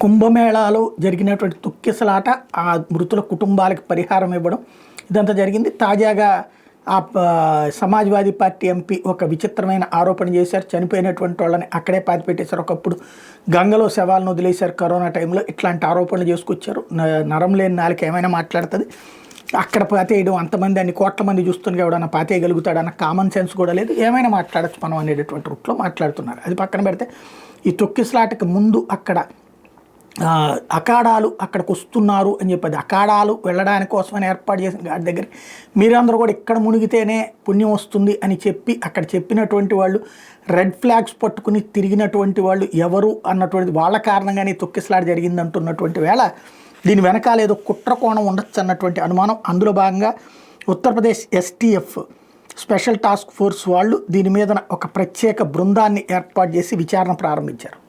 కుంభమేళాలో జరిగినటువంటి తొక్కిసలాట, ఆ మృతుల కుటుంబాలకు పరిహారం ఇవ్వడం ఇదంతా జరిగింది. తాజాగా సమాజ్వాదీ పార్టీ ఎంపీ ఒక విచిత్రమైన ఆరోపణ చేశారు. చనిపోయినటువంటి వాళ్ళని అక్కడే పాతిపెట్టేశారు. ఒకప్పుడు గంగలో శవాలను వదిలేశారు కరోనా టైంలో. ఇట్లాంటి ఆరోపణలు చేసుకొచ్చారు. నరం లేని నాలుక ఏమైనా మాట్లాడుతుంది. అక్కడ పాతేయడం, అంతమంది అన్ని కోట్ల మంది చూస్తుండగా ఎవడన్నా పాతేయగలుగుతాడన్న కామన్ సెన్స్ కూడా లేదు. ఏమైనా మాట్లాడచ్చు మనం అనేటటువంటి రూట్లో మాట్లాడుతున్నారు. అది పక్కన పెడితే ఈ తొక్కిసలాటకి ముందు అక్కడ అఖాడాలు అక్కడికి వస్తున్నారు అని చెప్పేది. అఖాడాలు వెళ్ళడానికి కోసమని ఏర్పాటు చేసిన గాడి దగ్గర మీరందరూ కూడా ఇక్కడ మునిగితేనే పుణ్యం వస్తుంది అని చెప్పి అక్కడ చెప్పినటువంటి వాళ్ళు రెడ్ ఫ్లాగ్స్ పట్టుకుని తిరిగినటువంటి వాళ్ళు ఎవరు అన్నటువంటిది వాళ్ళ కారణంగానే తొక్కిసలాట జరిగింది అంటున్నటువంటి వేళ దీని వెనకాల ఏదో కుట్ర కోణం ఉండొచ్చు అన్నటువంటి అనుమానం. అందులో భాగంగా Uttar Pradesh STF special task force వాళ్ళు దీని మీద ఒక ప్రత్యేక బృందాన్ని ఏర్పాటు చేసి విచారణ ప్రారంభించారు.